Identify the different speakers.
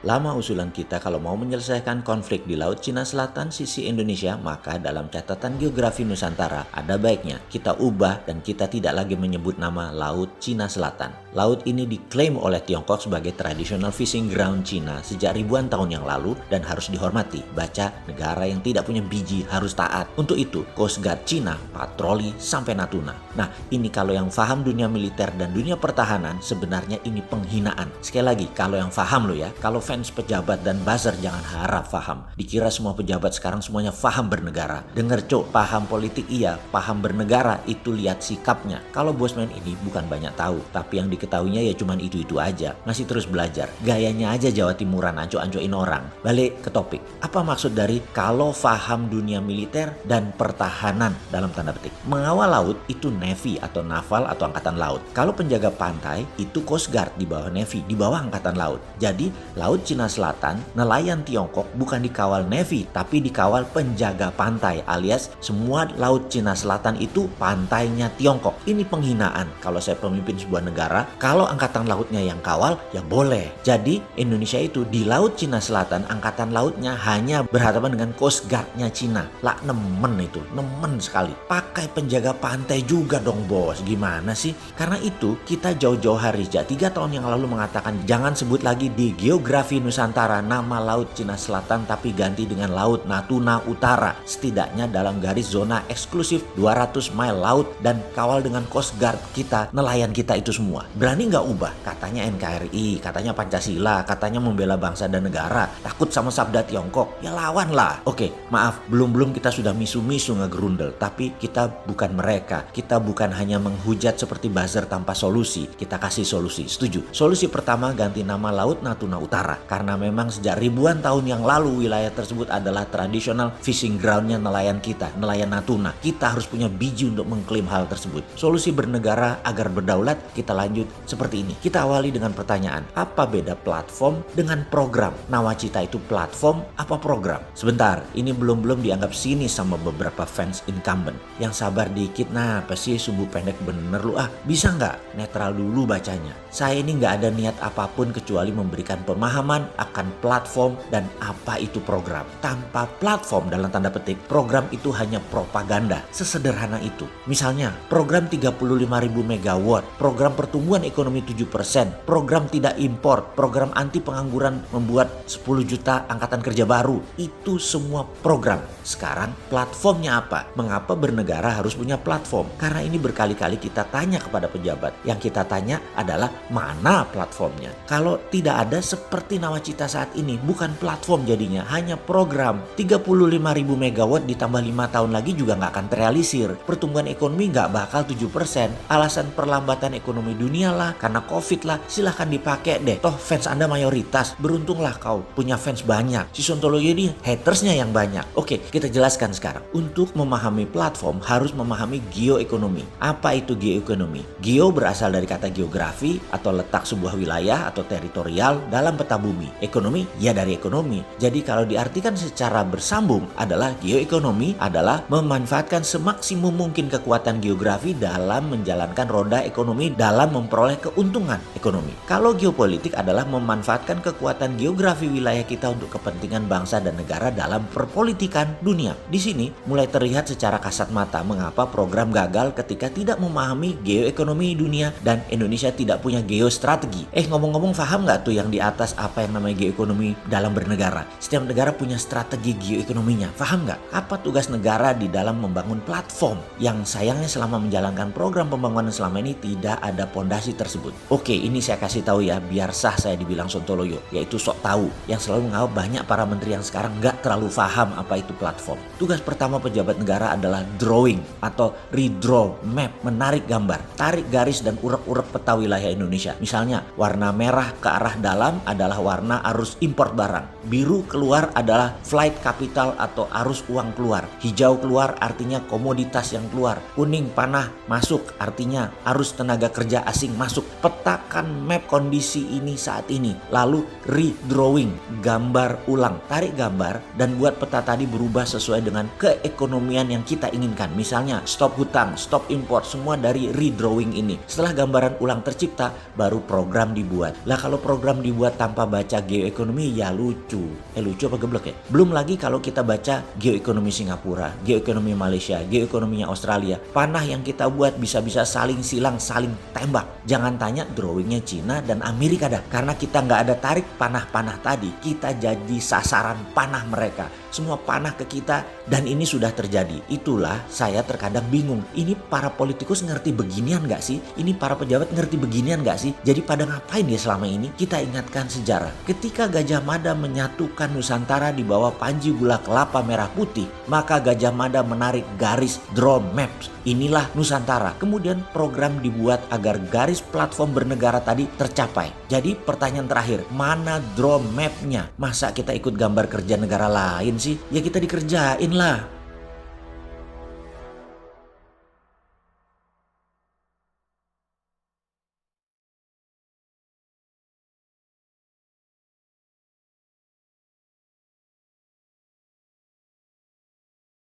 Speaker 1: Lama usulan kita kalau mau menyelesaikan konflik di Laut Cina Selatan sisi Indonesia, maka dalam catatan geografi Nusantara ada baiknya kita ubah dan kita tidak lagi menyebut nama Laut Cina Selatan. Laut ini diklaim oleh Tiongkok sebagai traditional fishing ground Cina sejak ribuan tahun yang lalu dan harus dihormati. Baca, negara yang tidak punya biji harus taat. Untuk itu, Coast Guard Cina patroli sampai Natuna. Nah, ini kalau yang paham dunia militer dan dunia pertahanan, sebenarnya ini penghinaan. Sekali lagi, kalau yang paham lo ya, kalau fans pejabat dan buzzer jangan harap paham. Dikira semua pejabat sekarang semuanya paham bernegara. Dengar cok, paham politik iya, paham bernegara itu lihat sikapnya. Kalau Bosman ini bukan banyak tahu, tapi yang diketahuinya ya cuman itu-itu aja. Masih terus belajar. Gayanya aja Jawa Timuran, anco-ancoin orang. Balik ke topik. Apa maksud dari kalau paham dunia militer dan pertahanan dalam tanda petik? Mengawal laut itu Navy atau Naval atau Angkatan Laut. Kalau penjaga pantai itu Coast Guard di bawah Navy, di bawah Angkatan Laut. Jadi Laut Cina Selatan, nelayan Tiongkok bukan dikawal Navy tapi dikawal penjaga pantai, alias semua Laut Cina Selatan itu pantainya Tiongkok. Ini penghinaan. Kalau saya pemimpin sebuah negara, kalau angkatan lautnya yang kawal ya boleh. Jadi Indonesia itu di Laut Cina Selatan angkatan lautnya hanya berhadapan dengan Coast Guard-nya Cina. Lah nemen itu, nemen sekali. Pakai penjaga pantai juga dong bos. Gimana sih? Karena itu kita jauh-jauh hari sejak 3 tahun yang lalu mengatakan jangan sebut lagi di geografi Nusantara nama Laut Cina Selatan tapi ganti dengan Laut Natuna Utara. Setidaknya dalam garis zona eksklusif 200 mile laut dan kawal dengan Coast Guard kita, nelayan kita itu semua. Berani nggak ubah? Katanya NKRI, katanya Pancasila, katanya membela bangsa dan negara. Takut sama sabda Tiongkok? Ya lawan lah. Oke, maaf, belum kita sudah misu-misu ngegerundel. Tapi kita bukan mereka. Kita bukan hanya menghujat seperti buzzer tanpa solusi. Kita kasih solusi. Setuju? Solusi pertama ganti nama Laut Natuna Utara. Karena memang sejak ribuan tahun yang lalu wilayah tersebut adalah tradisional fishing groundnya nelayan kita, nelayan Natuna. Kita harus punya biji untuk mengklaim hal tersebut. Solusi bernegara agar berdaulat kita lanjut seperti ini. Kita awali dengan pertanyaan, apa beda platform dengan program? Nawacita itu platform apa program? Sebentar, ini belum dianggap sinis sama beberapa fans incumbent. Yang sabar dikit, nah apa sih sumbu pendek bener lu bisa nggak netral dulu bacanya. Saya ini nggak ada niat apapun kecuali memberikan pemahaman akan platform dan apa itu program. Tanpa platform dalam tanda petik, program itu hanya propaganda. Sesederhana itu. Misalnya, program 35.000 megawatt, program pertumbuhan ekonomi 7%, program tidak impor, program anti pengangguran membuat 10 juta angkatan kerja baru. Itu semua program. Sekarang platformnya apa? Mengapa bernegara harus punya platform? Karena ini berkali-kali kita tanya kepada pejabat. Yang kita tanya adalah mana platformnya? Kalau tidak ada seperti Nawacita saat ini, bukan platform jadinya, hanya program. 35.000 megawatt ditambah 5 tahun lagi juga nggak akan terrealisir. Pertumbuhan ekonomi nggak bakal 7%. Alasan perlambatan ekonomi dunia lah, karena COVID lah, silahkan dipakai deh. Toh fans Anda mayoritas, beruntunglah kau punya fans banyak. Si Sontoloyo ini hatersnya yang banyak. Oke, kita jelaskan sekarang. Untuk memahami platform harus memahami geoekonomi. Apa itu geoekonomi? Geo berasal dari kata geografi atau letak sebuah wilayah atau teritorial dalam peta bumi. Ekonomi ya dari ekonomi. Jadi kalau diartikan secara bersambung adalah geoekonomi adalah memanfaatkan semaksimum mungkin kekuatan geografi dalam menjalankan roda ekonomi dalam memperoleh keuntungan ekonomi. Kalau geopolitik adalah memanfaatkan kekuatan geografi wilayah kita untuk kepentingan bangsa dan negara dalam perpolitikan dunia. Di sini mulai terlihat secara kasat mata mengapa program gagal ketika tidak memahami geoekonomi dunia dan Indonesia tidak punya geostrategi. Ngomong-ngomong paham nggak tuh yang di atas apa yang namanya geoekonomi dalam bernegara? Setiap negara punya strategi geoekonominya. Paham nggak? Apa tugas negara di dalam membangun platform? Yang sayangnya selama menjalankan program pembangunan selama ini tidak ada pondasi tersebut. Oke, ini saya kasih tahu ya, biar sah saya dibilang Sontoloyo, yaitu sok tahu. Yang selalu mengawal banyak para menteri yang sekarang nggak terlalu paham apa itu platform. Tugas pertama pejabat negara adalah drawing atau redraw map, menarik gambar, tarik garis dan urep-urep peta wilayah Indonesia. Misalnya, warna merah ke arah dalam adalah warna arus import barang. Biru keluar adalah flight capital atau arus uang keluar. Hijau keluar artinya komoditas yang keluar. Kuning panah masuk artinya arus tenaga kerja asing masuk. Petakan map kondisi ini saat ini. Lalu redrawing, gambar ulang. Tarik gambar dan buat peta tadi berubah sesuai dengan keekonomian yang kita inginkan. Misalnya stop hutang, stop import, semua dari redrawing ini. Setelah gambaran ulang tercipta, baru program dibuat. Lah kalau program dibuat tanpa baca geoekonomi ya lucu. Lucu apa geblek ya? Belum lagi kalau kita baca geoekonomi Singapura, geoekonomi Malaysia, geoekonominya Australia. Panah yang kita buat bisa-bisa saling silang, saling tembak. Jangan tanya drawingnya Cina dan Amerika dah. Karena kita nggak ada tarik panah-panah tadi, kita jadi sasaran panah mereka. Semua panah ke kita dan ini sudah terjadi. Itulah saya terkadang bingung. Ini para politikus ngerti beginian nggak sih? Ini para pejabat ngerti beginian nggak sih? Jadi pada ngapain ya selama ini? Kita ingatkan sejarah. Ketika Gajah Mada menyatukan Nusantara di bawah panji gula kelapa merah putih, maka Gajah Mada menarik garis draw maps. Inilah Nusantara. Kemudian program dibuat agar garis platform bernegara tadi tercapai. Jadi pertanyaan terakhir, mana draw mapnya? Masa kita ikut gambar kerja negara lain sih? Ya kita dikerjain lah.